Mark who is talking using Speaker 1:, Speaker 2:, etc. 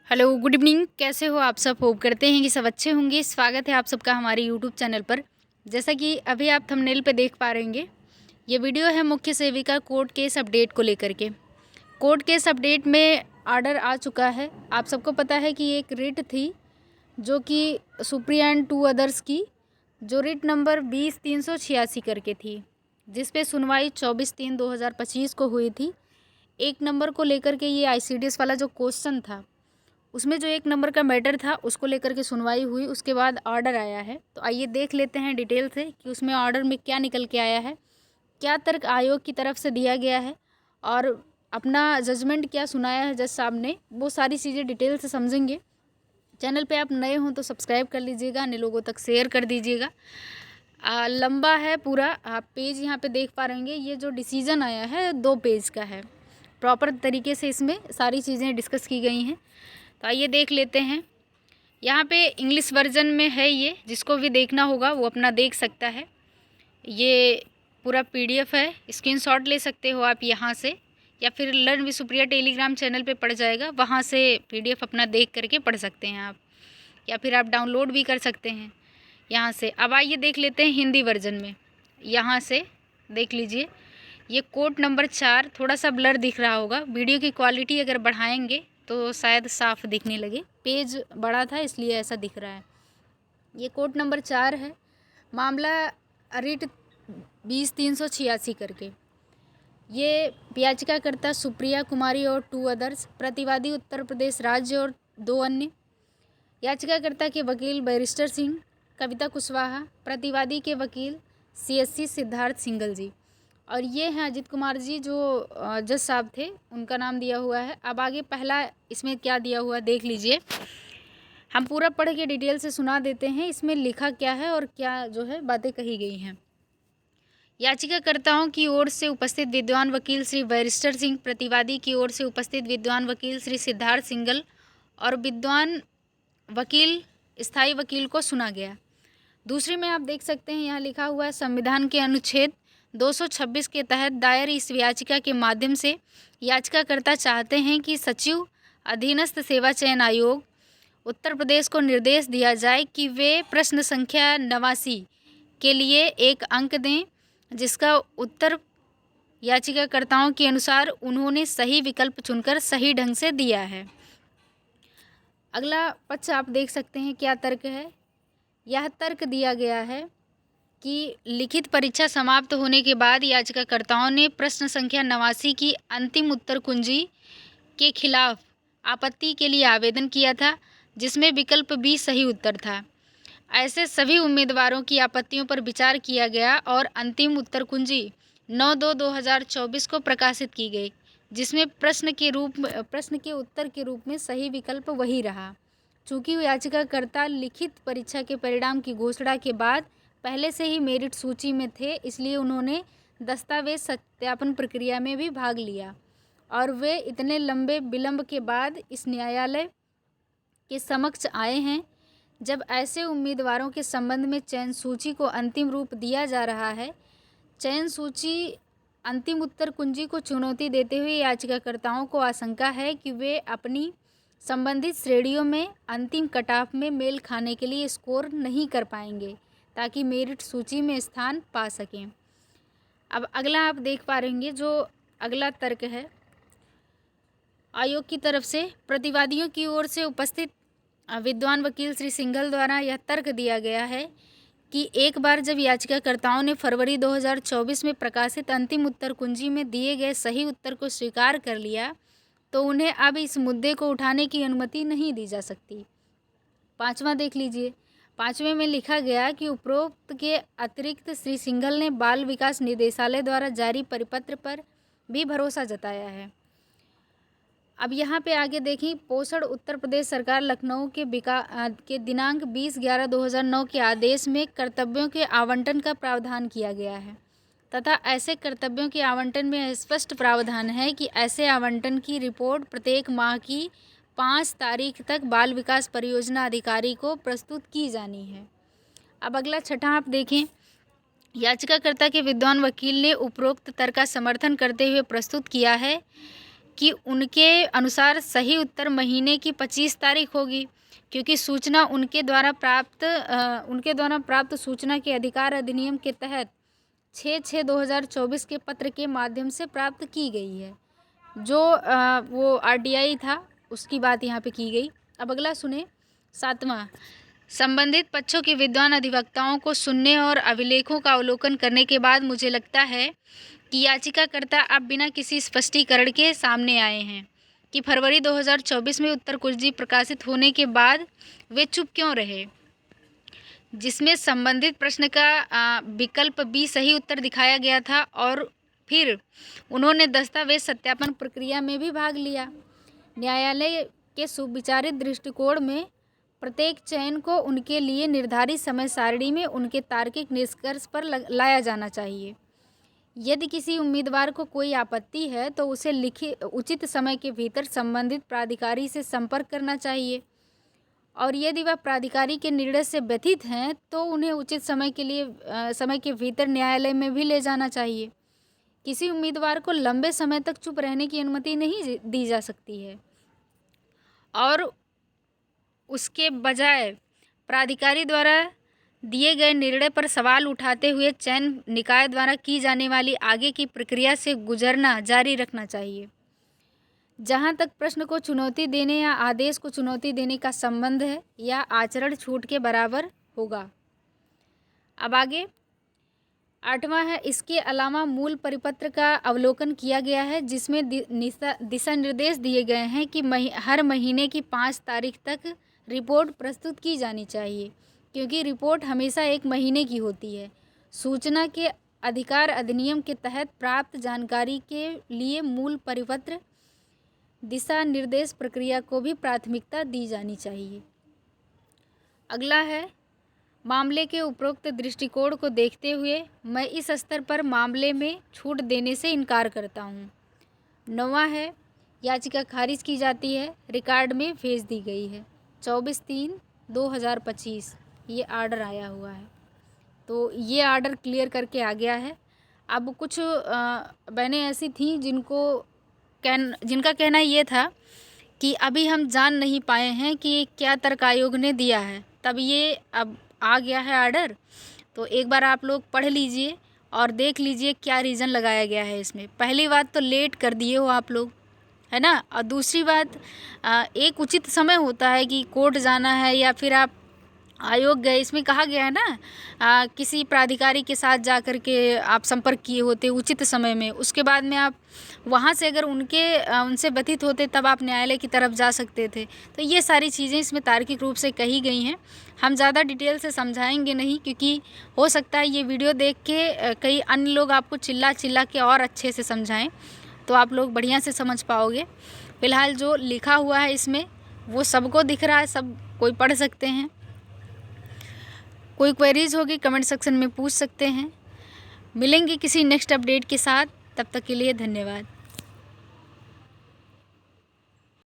Speaker 1: Hello, good evening. कैसे हो आप सब? होप करते हैं कि सब अच्छे होंगे। स्वागत है आप सबका हमारे यूट्यूब चैनल पर। जैसा कि अभी आप थंबनेल पे देख पा रहे होंगे, ये वीडियो है मुख्य सेविका कोर्ट केस अपडेट को लेकर के। कोर्ट केस अपडेट में ऑर्डर आ चुका है। आप सबको पता है कि एक रिट थी जो कि सुप्रिया एंड 2 अदर्स की, जो रिट नंबर 20-386 करके थी, जिस पे सुनवाई 24/3/2025 को हुई थी। 1 नंबर को लेकर के ये ICDS वाला जो क्वेश्चन था, उसमें जो 1 नंबर का मैटर था उसको लेकर के सुनवाई हुई। उसके बाद ऑर्डर आया है, तो आइए देख लेते हैं डिटेल से कि उसमें ऑर्डर में क्या निकल के आया है, क्या तर्क आयोग की तरफ से दिया गया है और अपना जजमेंट क्या सुनाया है जज साहब ने। वो सारी चीज़ें डिटेल से समझेंगे। चैनल पे आप नए हों तो सब्सक्राइब कर लीजिएगा, अन्य लोगों तक शेयर कर दीजिएगा। लंबा है पूरा, आप पेज यहाँ पे देख पा रहेंगे। ये जो डिसीजन आया है 2 पेज का है। प्रॉपर तरीके से इसमें सारी चीज़ें डिस्कस की गई हैं, तो आइए देख लेते हैं। यहाँ पे इंग्लिश वर्जन में है ये, जिसको भी देखना होगा वो अपना देख सकता है। ये पूरा PDF है, स्क्रीनशॉट ले सकते हो आप यहाँ से, या फिर learn with Supriya Telegram channel पे पड़ जाएगा, वहाँ से PDF अपना देख करके पढ़ सकते हैं आप, या फिर आप डाउनलोड भी कर सकते हैं यहाँ से। अब आइए देख लेते हैं हिंदी वर्जन में। यहाँ से देख लीजिए, ये कोर्ट नंबर 4 थोड़ा सा ब्लर दिख रहा होगा। वीडियो की क्वालिटी अगर बढ़ाएंगे तो शायद साफ दिखने लगे। पेज बड़ा था इसलिए ऐसा दिख रहा है। ये कोर्ट नंबर 4 है। मामला रिट 20-386 करके। ये याचिकाकर्ता सुप्रिया कुमारी और 2 अदर्स, प्रतिवादी उत्तर प्रदेश राज्य और 2 अन्य। याचिकाकर्ता के वकील बैरिस्टर सिंह, कविता कुशवाहा, प्रतिवादी के वकील CSC सिद्धार्थ सिंगल जी, और ये हैं अजित कुमार जी जो जज साहब थे, उनका नाम दिया हुआ है। अब आगे पहला इसमें क्या दिया हुआ देख लीजिए। हम पूरा पढ़ के डिटेल से सुना देते हैं इसमें लिखा क्या है और क्या जो है बातें कही गई हैं। याचिकाकर्ताओं की ओर से उपस्थित विद्वान वकील श्री बैरिस्टर सिंह, प्रतिवादी की ओर से उपस्थित विद्वान वकील श्री सिद्धार्थ सिंगल और विद्वान वकील स्थायी वकील को सुना गया। दूसरे में आप देख सकते हैं यहाँ लिखा हुआ है, संविधान के अनुच्छेद 226 के तहत दायर इस याचिका के माध्यम से याचिकाकर्ता चाहते हैं कि सचिव अधीनस्थ सेवा चयन आयोग उत्तर प्रदेश को निर्देश दिया जाए कि वे प्रश्न संख्या 89 के लिए एक अंक दें, जिसका उत्तर याचिकाकर्ताओं के अनुसार उन्होंने सही विकल्प चुनकर सही ढंग से दिया है। अगला पक्ष आप देख सकते हैं क्या तर्क है। यह तर्क दिया गया है कि लिखित परीक्षा समाप्त होने के बाद याचिकाकर्ताओं ने प्रश्न संख्या 89 की अंतिम उत्तर कुंजी के खिलाफ आपत्ति के लिए आवेदन किया था, जिसमें विकल्प B सही उत्तर था। ऐसे सभी उम्मीदवारों की आपत्तियों पर विचार किया गया और अंतिम उत्तर कुंजी 9/2/2024 को प्रकाशित की गई, जिसमें प्रश्न के उत्तर के रूप में सही विकल्प वही रहा। चूँकि याचिकाकर्ता लिखित परीक्षा के परिणाम की घोषणा के बाद पहले से ही मेरिट सूची में थे, इसलिए उन्होंने दस्तावेज सत्यापन प्रक्रिया में भी भाग लिया और वे इतने लंबे विलंब के बाद इस न्यायालय के समक्ष आए हैं। जब ऐसे उम्मीदवारों के संबंध में चयन सूची को अंतिम रूप दिया जा रहा है, चयन सूची अंतिम उत्तर कुंजी को चुनौती देते हुए याचिकाकर्ताओं को आशंका है कि वे अपनी संबंधित श्रेणियों में अंतिम कटऑफ में मेल खाने के लिए स्कोर नहीं कर पाएंगे ताकि मेरिट सूची में स्थान पा सकें। अब अगला आप देख पा रहे होंगे जो अगला तर्क है आयोग की तरफ से। प्रतिवादियों की ओर से उपस्थित विद्वान वकील श्री सिंघल द्वारा यह तर्क दिया गया है कि एक बार जब याचिकाकर्ताओं ने फरवरी 2024 में प्रकाशित अंतिम उत्तर कुंजी में दिए गए सही उत्तर को स्वीकार कर लिया, तो उन्हें अब इस मुद्दे को उठाने की अनुमति नहीं दी जा सकती। 5वां देख लीजिए। 5वें में लिखा गया कि उपरोक्त के अतिरिक्त श्री सिंघल ने बाल विकास निदेशालय द्वारा जारी परिपत्र पर भी भरोसा जताया है। अब यहाँ पे आगे देखें, पोषण उत्तर प्रदेश सरकार लखनऊ के दिनांक 20/11/2009 के आदेश में कर्तव्यों के आवंटन का प्रावधान किया गया है तथा ऐसे कर्तव्यों के आवंटन में स्पष्ट प्रावधान है कि ऐसे आवंटन की रिपोर्ट प्रत्येक माह की 5 तारीख तक बाल विकास परियोजना अधिकारी को प्रस्तुत की जानी है। अब अगला 6वां आप देखें। याचिकाकर्ता के विद्वान वकील ने उपरोक्त तर्क का समर्थन करते हुए प्रस्तुत किया है कि उनके अनुसार सही उत्तर महीने की 25 तारीख होगी, क्योंकि सूचना उनके द्वारा प्राप्त सूचना के अधिकार अधिनियम के तहत 6/6/2024 के पत्र के माध्यम से प्राप्त की गई है। जो वो आरटीआई था उसकी बात यहाँ पे की गई। अब अगला सुने 7वां, संबंधित पक्षों के विद्वान अधिवक्ताओं को सुनने और अभिलेखों का अवलोकन करने के बाद मुझे लगता है कि याचिकाकर्ता अब बिना किसी स्पष्टीकरण के सामने आए हैं कि फरवरी 2024 में उत्तर कुंजी प्रकाशित होने के बाद वे चुप क्यों रहे, जिसमें संबंधित प्रश्न का विकल्प बी सही उत्तर दिखाया गया था, और फिर उन्होंने दस्तावेज सत्यापन प्रक्रिया में भी भाग लिया। न्यायालय के सुविचारित दृष्टिकोण में प्रत्येक चयन को उनके लिए निर्धारित समय सारणी में उनके तार्किक निष्कर्ष पर लाया जाना चाहिए। यदि किसी उम्मीदवार को कोई आपत्ति है तो उसे लिखित उचित समय के भीतर संबंधित प्राधिकारी से संपर्क करना चाहिए, और यदि वह प्राधिकारी के निर्णय से व्यथित हैं तो उन्हें उचित समय के भीतर न्यायालय में भी ले जाना चाहिए। किसी उम्मीदवार को लंबे समय तक चुप रहने की अनुमति नहीं दी जा सकती है, और उसके बजाय प्राधिकारी द्वारा दिए गए निर्णय पर सवाल उठाते हुए चयन निकाय द्वारा की जाने वाली आगे की प्रक्रिया से गुजरना जारी रखना चाहिए। जहाँ तक प्रश्न को चुनौती देने या आदेश को चुनौती देने का संबंध है, यह आचरण छूट के बराबर होगा। अब आगे 8वां है, इसके अलावा मूल परिपत्र का अवलोकन किया गया है, जिसमें दिशा निर्देश दिए गए हैं कि हर महीने की 5 तारीख तक रिपोर्ट प्रस्तुत की जानी चाहिए, क्योंकि रिपोर्ट हमेशा 1 महीने की होती है। सूचना के अधिकार अधिनियम के तहत प्राप्त जानकारी के लिए मूल परिपत्र दिशा निर्देश प्रक्रिया को भी प्राथमिकता दी जानी चाहिए। अगला है, मामले के उपरोक्त दृष्टिकोण को देखते हुए मैं इस स्तर पर मामले में छूट देने से इनकार करता हूँ। 9वां है, याचिका खारिज की जाती है, रिकॉर्ड में भेज दी गई है। 24/3/2025 ये आर्डर आया हुआ है, तो ये आर्डर क्लियर करके आ गया है। अब कुछ बहनें ऐसी थीं जिनका कहना ये था कि अभी हम जान नहीं पाए हैं कि क्या तर्क आयोग ने दिया है, तब ये अब आ गया है आर्डर, तो एक बार आप लोग पढ़ लीजिए और देख लीजिए क्या रीज़न लगाया गया है इसमें। पहली बात तो लेट कर दिए हो आप लोग, है ना, और दूसरी बात एक उचित समय होता है कि कोर्ट जाना है या फिर आप आयोग गए, इसमें कहा गया है ना किसी प्राधिकारी के साथ जा कर के आप संपर्क किए होते उचित समय में, उसके बाद में आप वहाँ से अगर उनसे व्यथित होते तब आप न्यायालय की तरफ जा सकते थे। तो ये सारी चीज़ें इसमें तार्किक रूप से कही गई हैं। हम ज़्यादा डिटेल से समझाएंगे नहीं, क्योंकि हो सकता है ये वीडियो देख के कई अन्य लोग आपको चिल्ला के और अच्छे से समझाएं, तो आप लोग बढ़िया से समझ पाओगे। फ़िलहाल जो लिखा हुआ है इसमें वो सबको दिख रहा है, सब कोई पढ़ सकते हैं। कोई क्वेरीज़ होगी कमेंट सेक्शन में पूछ सकते हैं। मिलेंगे किसी नेक्स्ट अपडेट के साथ, तब तक के लिए धन्यवाद।